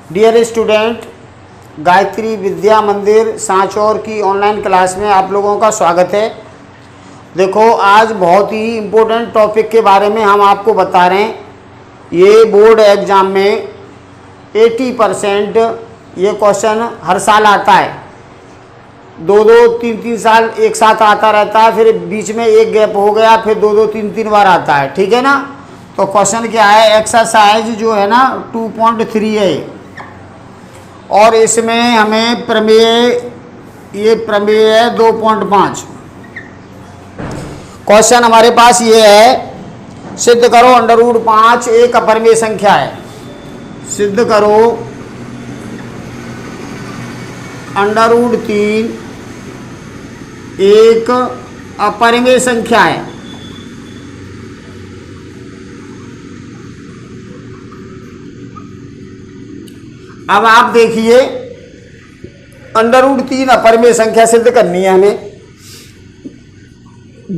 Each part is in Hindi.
डियर स्टूडेंट, गायत्री विद्या मंदिर सांचौर की ऑनलाइन क्लास में आप लोगों का स्वागत है। देखो, आज बहुत ही इम्पोर्टेंट टॉपिक के बारे में हम आपको बता रहे हैं। ये बोर्ड एग्ज़ाम में 80% ये क्वेश्चन हर साल आता है। 2-2, 3-3 साल एक साथ आता रहता है, फिर बीच में एक गैप हो गया, फिर 2-2, 3-3 बार आता है। ठीक है ना। तो क्वेश्चन क्या है, एक्सरसाइज जो है ना 2.3 है और इसमें हमें प्रमेय है 2.5। क्वेश्चन हमारे पास ये है, सिद्ध करो √5 एक अपरिमेय संख्या है। सिद्ध करो √3 एक अपरिमेय संख्या है। अब आप देखिए, √3 अपरिमेय संख्या सिद्ध करनी है हमें।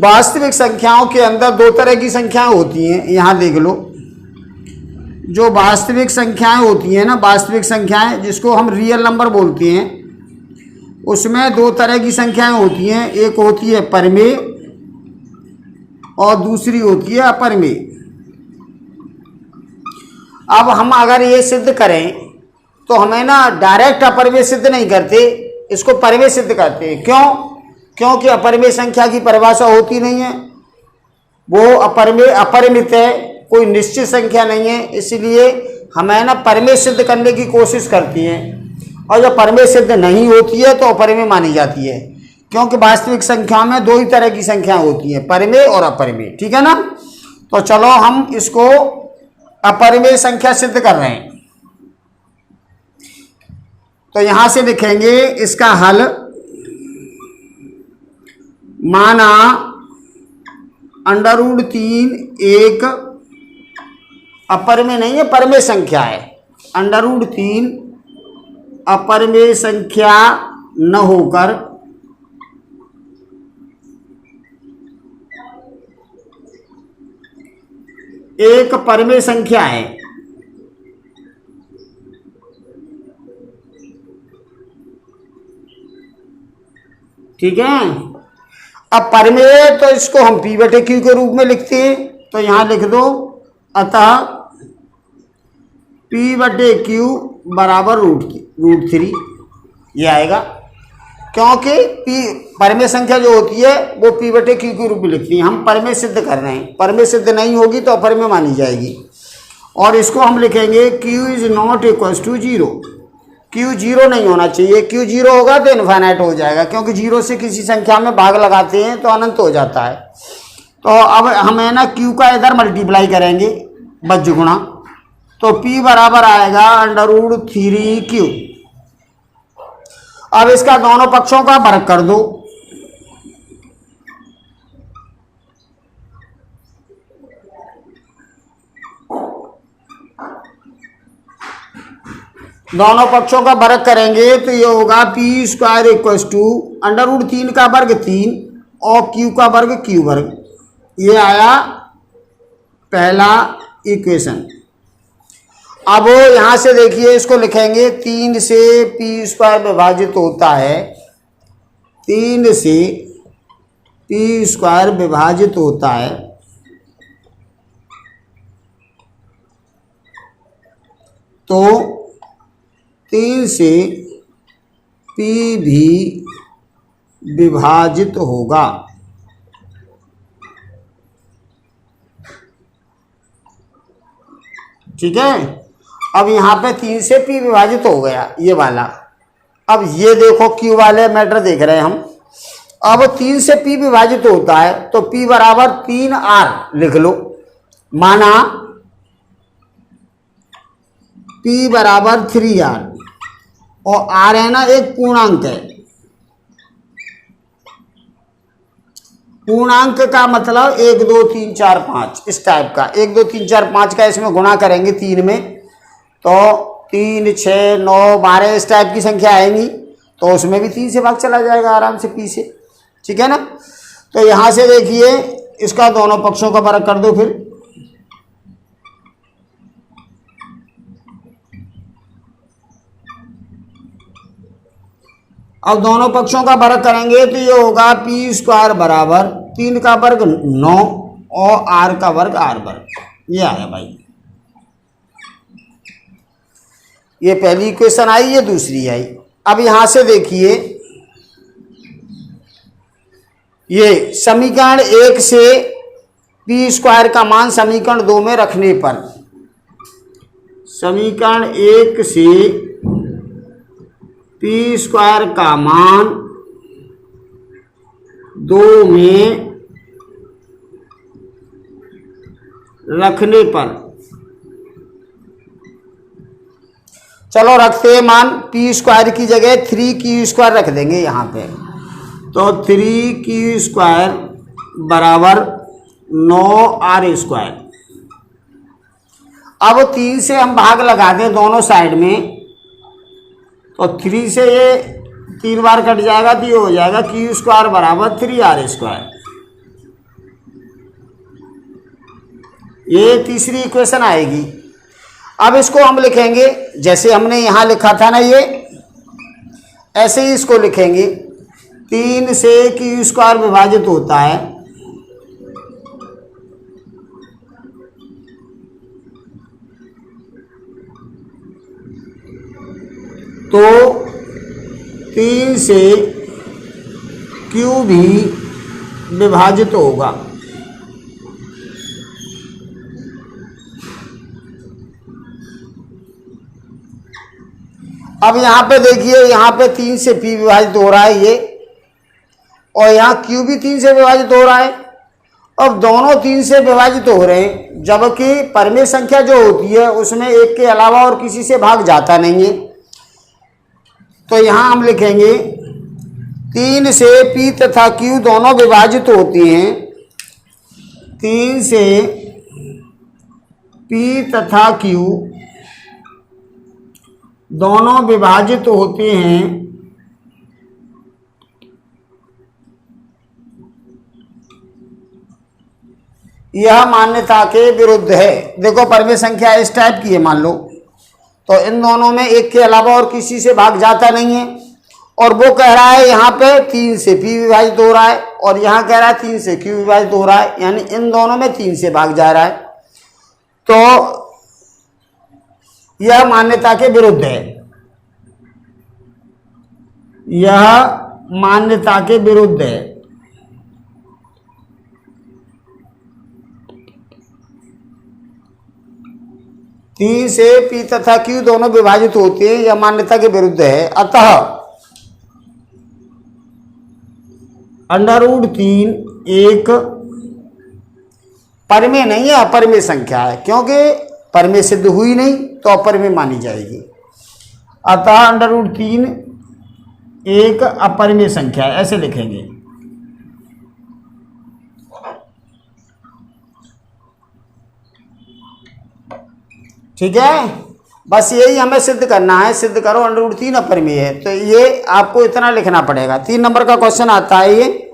वास्तविक संख्याओं के अंदर दो तरह की संख्याएं होती हैं, यहाँ देख लो। जो वास्तविक संख्याएं होती हैं ना, वास्तविक संख्याएं जिसको हम रियल नंबर बोलते हैं, उसमें दो तरह की संख्याएं होती हैं। एक होती है परिमेय और दूसरी होती है अपरिमेय। अब हम अगर ये सिद्ध करें तो हमें ना डायरेक्ट अपरिमेय सिद्ध नहीं करते, इसको परिमेय सिद्ध करते हैं। क्यों? क्योंकि अपरिमेय संख्या की परिभाषा होती नहीं है, वो अपरिमित है, कोई निश्चित संख्या नहीं है। इसलिए हमें ना परिमेय सिद्ध करने की कोशिश करती हैं, और जब परिमेय सिद्ध नहीं होती है तो अपरिमेय मानी जाती है। क्योंकि वास्तविक संख्या में दो ही तरह की संख्याएं होती हैं, परिमेय और अपरिमेय। ठीक है ना। तो चलो हम इसको अपरिमेय संख्या सिद्ध कर रहे हैं। तो यहां से लिखेंगे इसका हल। माना √3 एक अपरिमेय नहीं है, परिमेय संख्या है। √3 अपरिमेय संख्या न होकर एक परिमेय संख्या है। ठीक है। अब परिमेय तो इसको हम P/Q के रूप में लिखते हैं, तो यहां लिख दो, अतः P/Q बराबर √3 ये आएगा। क्योंकि परिमेय संख्या जो होती है वो P/Q के रूप में लिखती है। हम परिमेय सिद्ध कर रहे हैं, परिमेय सिद्ध नहीं होगी तो अपरिमेय मानी जाएगी। और इसको हम लिखेंगे Q is not equal to 0। Q 0 नहीं होना चाहिए। Q 0 होगा तो इनफाइनाइट हो जाएगा, क्योंकि 0 से किसी संख्या में भाग लगाते हैं तो अनंत हो जाता है। तो अब हमें ना Q का इधर मल्टीप्लाई करेंगे, बज्र गुणा, तो P बराबर आएगा √3Q। अब इसका दोनों पक्षों का वर्ग कर दो। दोनों पक्षों का वर्ग करेंगे तो ये होगा P² = √3 का वर्ग 3 और Q का वर्ग Q वर्ग। ये आया पहला इक्वेशन। अब यहां से देखिए, इसको लिखेंगे 3 से P² विभाजित होता है, 3 से P² विभाजित होता है, तो 3 से P भी विभाजित होगा। ठीक है। अब यहाँ पे 3 से P विभाजित हो गया, ये वाला। अब ये देखो, Q वाले मैटर देख रहे हैं हम। अब 3 से P विभाजित होता है तो P बराबर 3R लिख लो। माना P बराबर 3R, और R है ना एक पूर्णांक है। पूर्णांक का मतलब 1 2 3 4 5 इस टाइप का। 1 2 3 4 5 का इसमें गुणा करेंगे 3 में, तो 3 6 9 12 इस टाइप की संख्या आएंगी, तो उसमें भी 3 से भाग चला जाएगा आराम से P से। ठीक है ना। तो यहां से देखिए, इसका दोनों पक्षों का वर्ग कर दो। फिर अब दोनों पक्षों का वर्ग करेंगे तो ये होगा पी स्क्वायर बराबर 3 का वर्ग 9 और आर का वर्ग आर वर्ग। ये आया भाई, ये पहली इक्वेशन आई, ये दूसरी आई। अब यहां से देखिए, ये समीकरण 1 से पी स्क्वायर का मान समीकरण 2 में रखने पर, समीकरण 1 से पी स्क्वायर का मान 2 में रखने पर, चलो रखते हैं मान, पी स्क्वायर की जगह 3q² रख देंगे यहाँ पे, तो 3q² बराबर 9r²। अब 3 से हम भाग लगा दें दोनों साइड में, तो 3 से ये 3 बार कट जाएगा तो ये हो जाएगा q² बराबर 3r²। ये तीसरी इक्वेशन आएगी। अब इसको हम लिखेंगे जैसे हमने यहाँ लिखा था ना, ये ऐसे ही इसको लिखेंगे। 3 से q² विभाजित होता है तो 3 से q भी विभाजित होगा। अब यहाँ पे देखिए, यहाँ पे 3 से p विभाजित हो रहा है ये, और यहाँ q भी 3 से विभाजित हो रहा है। अब दोनों 3 से विभाजित हो रहे हैं, जबकि परिमेय संख्या जो होती है उसमें एक के अलावा और किसी से भाग जाता नहीं है। तो यहाँ हम लिखेंगे 3 से p तथा q दोनों विभाजित होती हैं, 3 से p तथा q दोनों विभाजित होते हैं यह मान्यता के विरुद्ध है। देखो परिमेय संख्या इस टाइप की है मान लो, तो इन दोनों में एक के अलावा और किसी से भाग जाता नहीं है, और वो कह रहा है यहाँ पे 3 से p विभाजित हो रहा है, और यहाँ कह रहा है 3 से q विभाजित हो रहा है, यानी इन दोनों में 3 से भाग जा रहा है। तो यह मान्यता के विरुद्ध है, यह मान्यता के विरुद्ध है। तीन से p तथा q दोनों विभाजित होते हैं, यह मान्यता के विरुद्ध है। अतः √3 एक परिमेय नहीं है, अपरिमेय संख्या है, क्योंकि परिमेय सिद्ध हुई नहीं तो अपरिमेय मानी जाएगी। अतः √3 एक अपरिमेय संख्या है, ऐसे लिखेंगे। ठीक है, बस यही हमें सिद्ध करना है। सिद्ध करो √3 अपरिमेय है, तो ये आपको इतना लिखना पड़ेगा। 3 नंबर का क्वेश्चन आता है ये,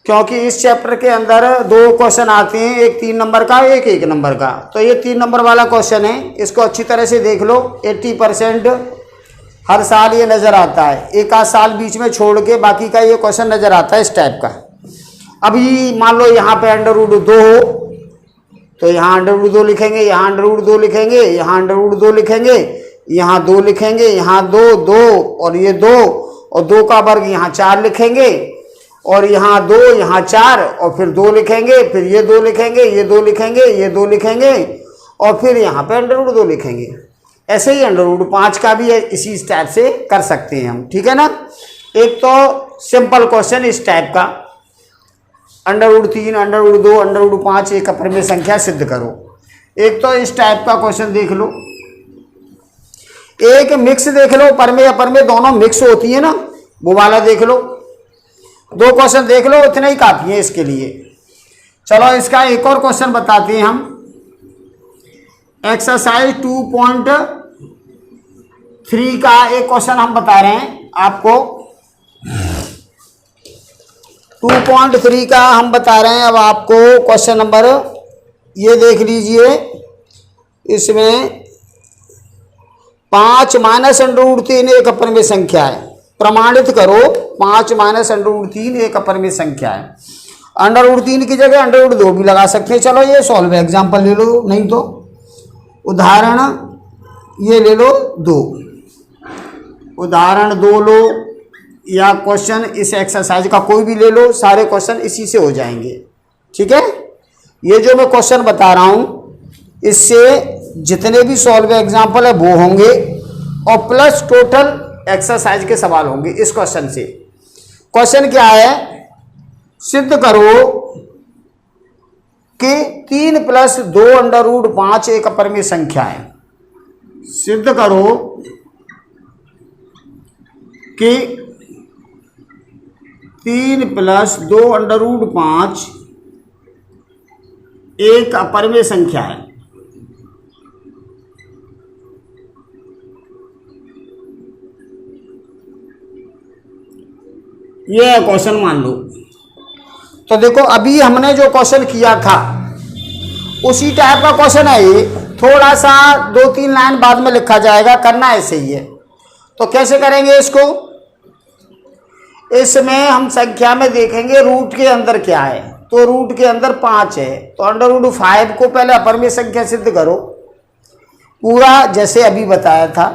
क्योंकि इस चैप्टर के अंदर 2 क्वेश्चन आते हैं, एक 3 नंबर का, एक 1 नंबर का। तो ये 3 नंबर वाला क्वेश्चन है, इसको अच्छी तरह से देख लो। 80% हर साल ये नज़र आता है, एक आध साल बीच में छोड़ के बाकी का ये क्वेश्चन नज़र आता है इस टाइप का। अभी मान लो यहाँ पे √2 हो, तो यहाँ √2 लिखेंगे, यहाँ √2 लिखेंगे, यहाँ √2 लिखेंगे, यहाँ 2 लिखेंगे, यहाँ 2 2 और ये 2 और 2 का वर्ग यहाँ 4 लिखेंगे, और यहाँ 2 यहाँ 4 और फिर 2 लिखेंगे, फिर ये 2 लिखेंगे, ये 2 लिखेंगे, ये 2 लिखेंगे, और फिर यहाँ पे √2 लिखेंगे। ऐसे ही √5 का भी इसी टाइप से कर सकते हैं हम, ठीक है ना। एक तो सिंपल क्वेश्चन इस टाइप का, √3 √2 √5 एक अपरिमेय संख्या सिद्ध करो। एक तो इस टाइप का क्वेश्चन देख लो, एक मिक्स देख लो, परिमेय अपरिमेय दोनों मिक्स होती है ना, वो वाला देख लो। 2 क्वेश्चन देख लो, इतना ही काफी है इसके लिए। चलो इसका एक और क्वेश्चन बताते हैं हम। एक्सरसाइज 2.3 का एक क्वेश्चन हम बता रहे हैं आपको। 2.3 का हम बता रहे हैं अब आपको क्वेश्चन नंबर, ये देख लीजिए। इसमें 5 - √3 एक अपरिमेय संख्या है, प्रमाणित करो 5 माइनस √3 एक अपरिमेय संख्या है। √3 की जगह √2 भी लगा सकते हैं। चलो ये सॉल्व है, एग्जाम्पल ले लो, नहीं तो उदाहरण ये ले लो 2, उदाहरण 2 लो, या क्वेश्चन इस एक्सरसाइज का कोई भी ले लो, सारे क्वेश्चन इसी से हो जाएंगे। ठीक है, ये जो मैं क्वेश्चन बता रहा हूं इससे जितने भी सॉल्व एग्जाम्पल है वो होंगे और प्लस टोटल एक्सरसाइज के सवाल होंगे इस क्वेश्चन से। क्वेश्चन क्या है, सिद्ध करो कि 3 + 2 √5 एक अपरिमेय संख्या है। सिद्ध करो कि 3 + 2 √5 एक अपरिमेय संख्या है। ये क्वेश्चन मान लो। तो देखो अभी हमने जो क्वेश्चन किया था उसी टाइप का क्वेश्चन है ये, थोड़ा सा 2-3 लाइन बाद में लिखा जाएगा, करना ऐसे ही है। तो कैसे करेंगे इसको, इसमें हम संख्या में देखेंगे रूट के अंदर क्या है, तो रूट के अंदर 5 है, तो √5 को पहले अपरिमेय संख्या सिद्ध करो, पूरा जैसे अभी बताया था,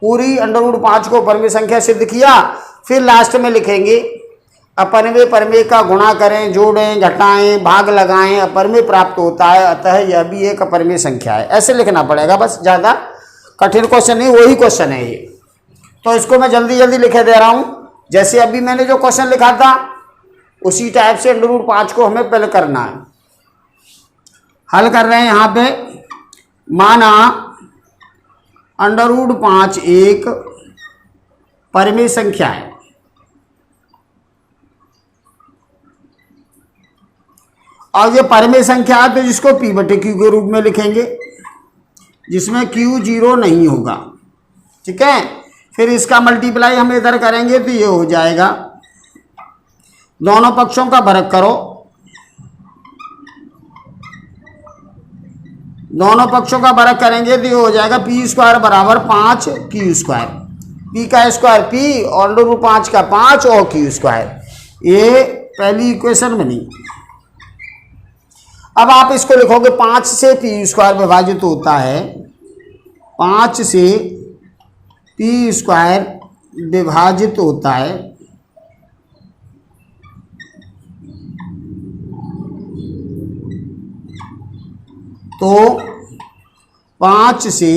पूरी √5 को अपरिमेय संख्या सिद्ध किया। फिर लास्ट में लिखेंगे अपरिमेय परिमेय का गुणा करें, जोड़ें, घटाएं, भाग लगाएं, अपरिमेय प्राप्त होता है, अतः यह भी एक अपरिमेय संख्या है। ऐसे लिखना पड़ेगा, बस ज़्यादा कठिन क्वेश्चन नहीं, वही क्वेश्चन है ये। तो इसको मैं जल्दी जल्दी लिखे दे रहा हूँ, जैसे अभी मैंने जो क्वेश्चन लिखा था उसी टाइप से √5 को हमें पहले करना है। हल कर रहे हैं यहाँ पे, माना √5 एक परिमेय संख्या है। और ये परिमेय संख्या है तो जिसको P/Q के रूप में लिखेंगे, जिसमें Q 0 नहीं होगा। ठीक है, फिर इसका मल्टीप्लाई हम इधर करेंगे तो ये हो जाएगा, दोनों पक्षों का वर्ग करो, दोनों पक्षों का वर्ग करेंगे तो ये हो जाएगा P² = 5Q²। P का स्क्वायर P और √5 का 5 और Q²। ये पहली इक्वेशन बनी। अब आप इसको लिखोगे 5 से P² विभाजित होता है, 5 से P² विभाजित होता है, तो 5 से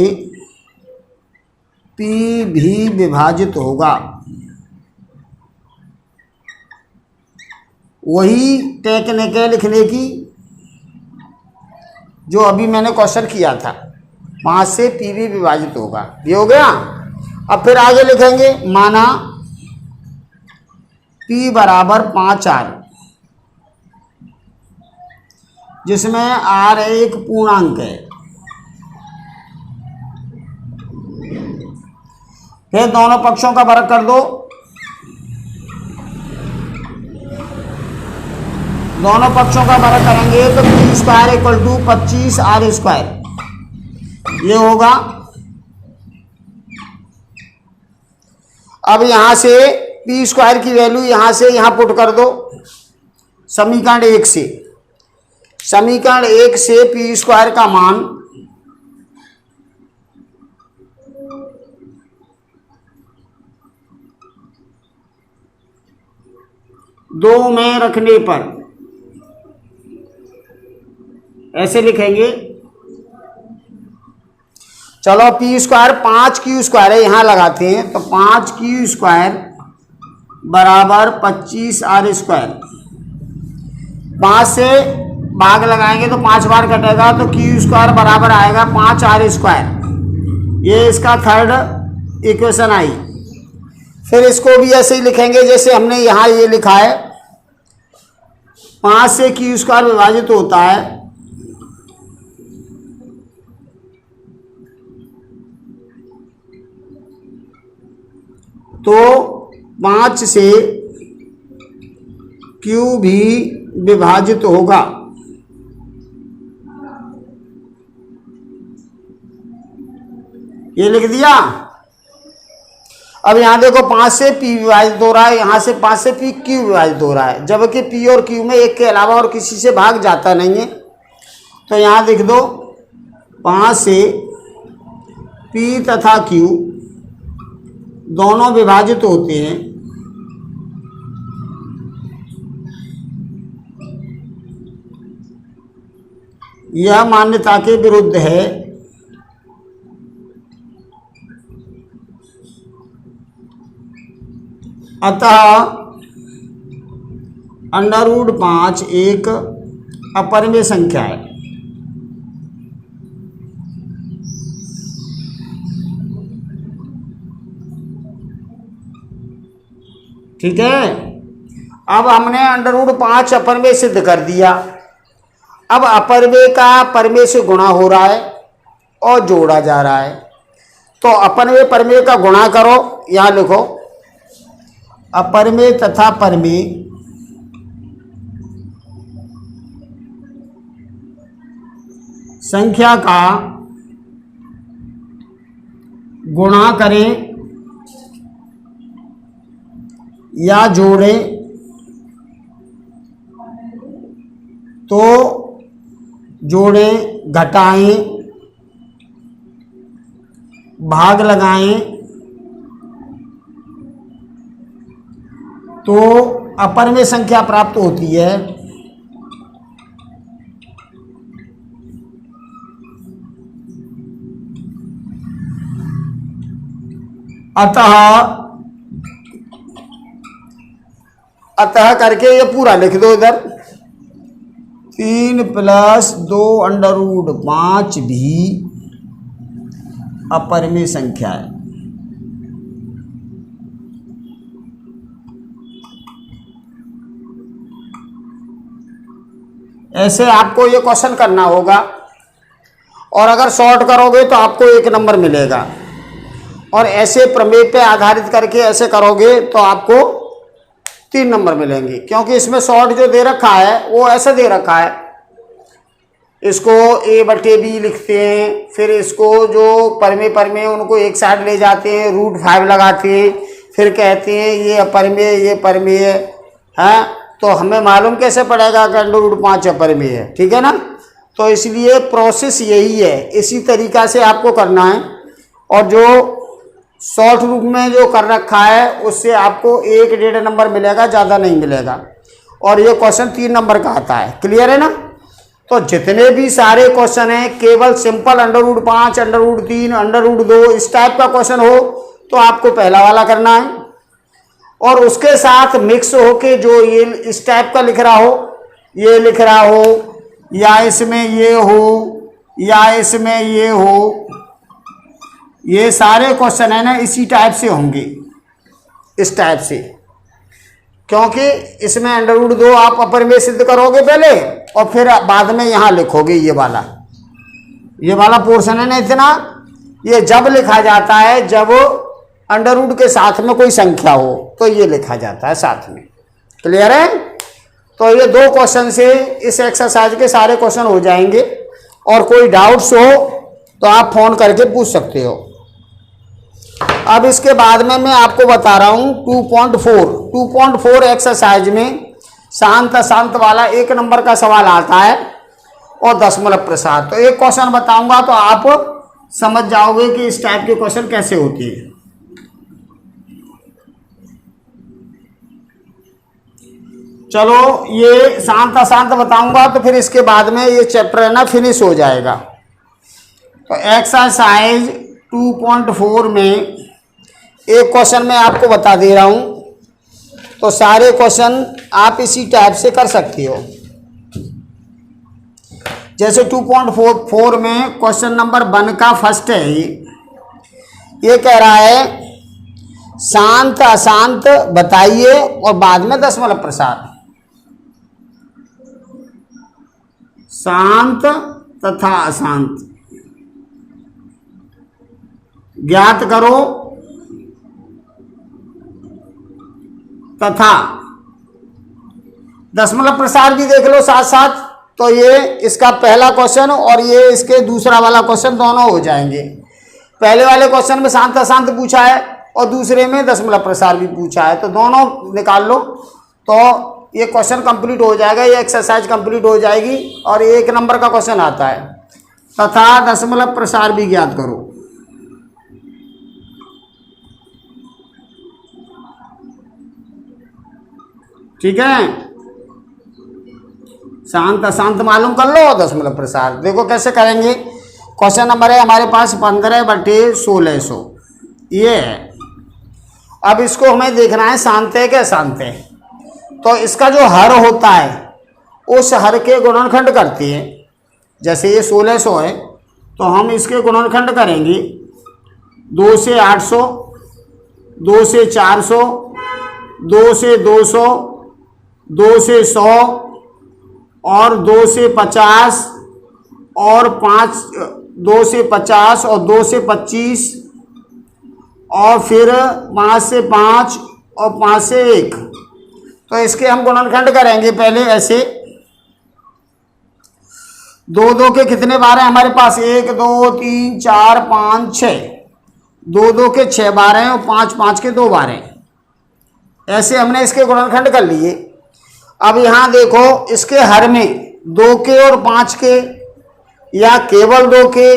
P भी विभाजित होगा। वही टेक्निक है लिखने की जो अभी मैंने क्वेश्चन किया था, 5 से P भी विभाजित होगा। ये हो गया। अब फिर आगे लिखेंगे, माना P = 5R, जिसमें R एक पूर्णांक है। फिर दोनों पक्षों का वर्ग कर दो, दोनों पक्षों का वर्ग करेंगे तो P² = 25R²। ये होगा। अब यहां से P² की वैल्यू यहां से यहां पुट कर दो, समीकरण 1 से। समीकरण 1 से P² का मान 2 में रखने पर ऐसे लिखेंगे। चलो P² 5Q² है, यहां लगाते हैं, तो 5Q² = 25R²। 5 से भाग लगाएंगे तो 5 बार कटेगा, तो Q² बराबर आएगा 5R²। ये इसका थर्ड इक्वेशन आई। फिर इसको भी ऐसे ही लिखेंगे जैसे हमने यहाँ ये लिखा है, 5 से Q² विभाजित होता है, तो 5 से Q भी विभाजित होगा। ये लिख दिया। अब यहाँ देखो 5 से P विभाजित हो रहा है, यहाँ से 5 से P Q विभाजित हो रहा है, जबकि P और Q में एक के अलावा और किसी से भाग जाता नहीं है। तो यहाँ लिख दो 5 से P तथा Q दोनों विभाजित होते हैं यह मान्यता के विरुद्ध है अतः √5 एक अपरिमेय संख्या है। ठीक है, अब हमने √5 अपरिमेय सिद्ध कर दिया। अब अपरिमेय का परिमेय से गुणा हो रहा है और जोड़ा जा रहा है। तो अपरिमेय परिमेय का गुणा करो, यहाँ लिखो अपरिमेय तथा परिमेय संख्या का गुणा करें या जोड़ें तो जोड़ें, घटाएं, भाग लगाएं तो अपरिमेय संख्या प्राप्त होती है। अतः करके ये पूरा लिख दो इधर 3 + 2 √5 भी अपरिमेय संख्या है। ऐसे आपको ये क्वेश्चन करना होगा और अगर सॉर्ट करोगे तो आपको 1 नंबर मिलेगा, और ऐसे प्रमेय पे आधारित करके ऐसे करोगे तो आपको 3 नंबर मिलेंगे, क्योंकि इसमें शॉर्ट जो दे रखा है वो ऐसे दे रखा है। इसको A/B लिखते हैं, फिर इसको जो परिमेय उनको एक साइड ले जाते हैं, √5 लगाते हैं, फिर कहते हैं ये अपरिमेय ये परिमेय है। तो हमें मालूम कैसे पड़ेगा कि √5 अपरिमेय है, ठीक है ना। तो इसलिए प्रोसेस यही है, इसी तरीका से आपको करना है। और जो शॉर्ट रूप में जो कर रखा है उससे आपको 1-1.5 नंबर मिलेगा, ज़्यादा नहीं मिलेगा। और ये क्वेश्चन 3 नंबर का आता है, क्लियर है ना। तो जितने भी सारे क्वेश्चन हैं केवल सिंपल √5, √3, √2 इस टाइप का क्वेश्चन हो तो आपको पहला वाला करना है, और उसके साथ मिक्स होके जो ये इस टाइप का लिख रहा हो, ये लिख रहा हो, या इसमें ये हो, या इसमें ये हो, ये सारे क्वेश्चन है ना इसी टाइप से होंगे, इस टाइप से। क्योंकि इसमें √2 आप अपरिमेय सिद्ध करोगे पहले और फिर बाद में यहाँ लिखोगे ये वाला पोर्शन है ना, इतना ये जब लिखा जाता है जब √ के साथ में कोई संख्या हो तो ये लिखा जाता है साथ में, क्लियर है। तो ये 2 क्वेश्चन से इस एक्सरसाइज के सारे क्वेश्चन हो जाएंगे, और कोई डाउट्स हो तो आप फोन करके पूछ सकते हो। अब इसके बाद में मैं आपको बता रहा हूँ 2.4 एक्सरसाइज में शांत अशांत वाला 1 नंबर का सवाल आता है और दशमलव प्रसार। तो एक क्वेश्चन बताऊंगा तो आप समझ जाओगे कि इस टाइप के क्वेश्चन कैसे होते हैं। चलो ये शांत अशांत बताऊंगा तो फिर इसके बाद में ये चैप्टर है ना फिनिश हो जाएगा। तो एक्सरसाइज 2.4 में एक क्वेश्चन मैं आपको बता दे रहा हूं, तो सारे क्वेश्चन आप इसी टाइप से कर सकते हो। जैसे 2.4 में क्वेश्चन नंबर 1 का फर्स्ट है, ये कह रहा है शांत अशांत बताइए और बाद में दशमलव प्रसार। शांत तथा अशांत ज्ञात करो तथा दशमलव प्रसार भी देख लो साथ साथ। तो ये इसका पहला क्वेश्चन और ये इसके दूसरा वाला क्वेश्चन दोनों हो जाएंगे। पहले वाले क्वेश्चन में शांत अशांत पूछा है और दूसरे में दशमलव प्रसार भी पूछा है, तो दोनों निकाल लो तो ये क्वेश्चन कंप्लीट हो जाएगा, ये एक्सरसाइज कंप्लीट हो जाएगी। और 1 नंबर का क्वेश्चन आता है, तथा दशमलव प्रसार भी ज्ञात करो। ठीक है, शांत अशांत मालूम कर लो, दशमलव प्रसार देखो कैसे करेंगे। क्वेश्चन नंबर है हमारे पास 15/1600, ये है। अब इसको हमें देखना है शांत है कि अशांत है। तो इसका जो हर होता है उस हर के गुणनखंड करते हैं। जैसे ये 1600 है तो हम इसके गुणनखंड करेंगे 2 से 800, 2 से 400, 2 से 200, 2 से 100 और 2 से 50 और 2 से 50 और 2 से 25 और फिर 5 से 5 और 5 से 1। तो इसके हम गुणनखंड करेंगे पहले ऐसे। 2 2 के कितने बार हैं हमारे पास? 1 2 3 4 5 6। 2 2 के 6 बार हैं और 5 5 के 2 बार हैं। ऐसे हमने इसके गुणनखंड कर लिए। अब यहाँ देखो इसके हर में 2 के और 5 के या केवल 2 के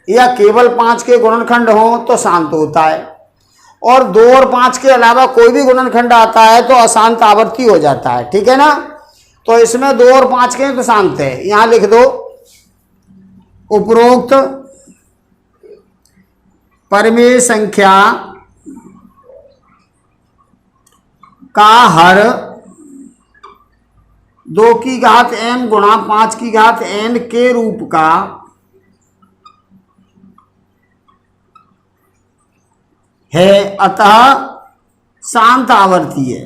या केवल 5 के गुणनखंड हो तो शांत होता है, और 2 और 5 के अलावा कोई भी गुणनखंड आता है तो अशांत आवर्ती हो जाता है। ठीक है ना, तो इसमें 2 और 5 के तो शांत है। यहाँ लिख दो, उपरोक्त परिमेय संख्या का हर 2 की घात m गुणा 5 की घात n के रूप का है, अतः शांत आवर्ती है।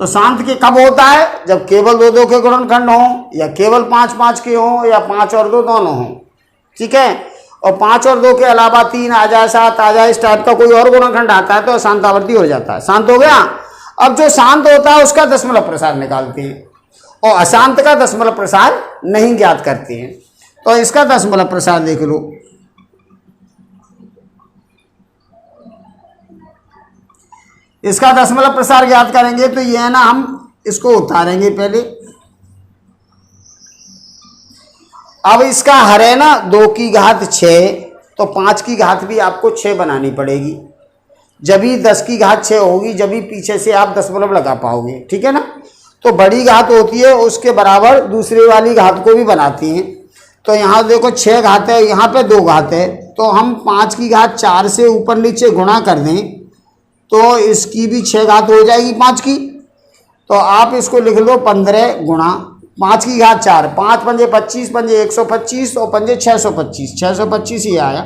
तो शांत के कब होता है? जब केवल 2 2 के गुणनखंड हो, या केवल 5 5 के हो, या 5 और 2 दोनों हो। ठीक है, और 5 और 2 के अलावा 3 आ जाए, 7 आ जाए, इस टाइप का कोई और गुणनखंड आता है तो अशांत आवर्ती हो जाता है। शांत हो गया। अब जो शांत होता है उसका दशमलव प्रसार निकालते हैं, और अशांत का दशमलव प्रसार नहीं ज्ञात करते हैं। तो इसका दशमलव प्रसार देख लो। इसका दशमलव प्रसार ज्ञात करेंगे तो ये है ना, हम इसको उतारेंगे पहले। अब इसका हर है ना 2 की घात 6, तो 5 की घात भी आपको 6 बनानी पड़ेगी। जब भी 10 की घात 6 होगी, जब भी पीछे से आप दशमलव लगा पाओगे। ठीक है ना, तो बड़ी घात होती है उसके बराबर दूसरी वाली घात को भी बनाती हैं। तो यहाँ देखो 6 घात है, यहाँ पे 2 घात है, तो हम 5 की घात 4 से ऊपर नीचे गुणा कर दें तो इसकी भी 6 घात हो जाएगी 5 की। तो आप इसको लिख लो 15 गुणा 5 की घात 4, 5 पंजे 25, पंजे 125 और पंजे 625, 625 ही आया।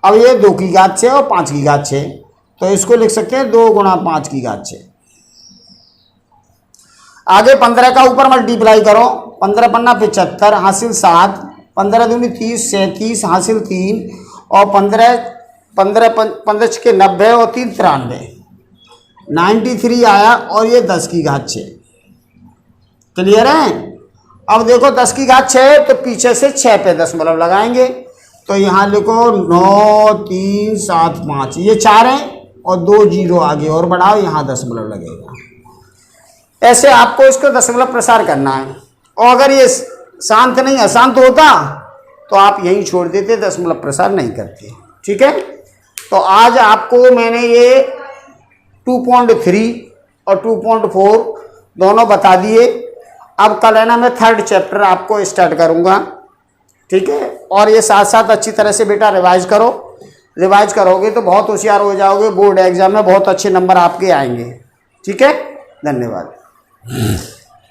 अब ये 2 की घात 6 और 5 की घात 6, तो इसको लिख सकते हैं 2 गुणा 5 की घात 6। आगे 15 का ऊपर मल्टीप्लाई करो, 15 पन्ना 75 हासिल 7, 15 दूनी 30 37 हासिल 3 और 15 के 90 और 3 93, 93 आया। और ये 10 की घात 6। क्लियर है? अब देखो 10 की घात 6 तो पीछे से 6 पे दशमलव लगाएंगे। तो यहाँ लिखो 9 3 7 5, ये 4 है और 2 0 आगे और बढ़ाओ, यहाँ दशमलव लगेगा। ऐसे आपको इसको दशमलव प्रसार करना है। और अगर ये शांत नहीं अशांत होता तो आप यहीं छोड़ देते, दशमलव प्रसार नहीं करते। ठीक है, तो आज आपको मैंने ये 2.3 और 2.4 दोनों बता दिए। अब कल है ना मैं 3rd चैप्टर आपको स्टार्ट करूँगा। ठीक है, और ये साथ साथ अच्छी तरह से बेटा रिवाइज करो। रिवाइज करोगे तो बहुत होशियार हो जाओगे, बोर्ड एग्जाम में बहुत अच्छे नंबर आपके आएंगे। ठीक है, धन्यवाद।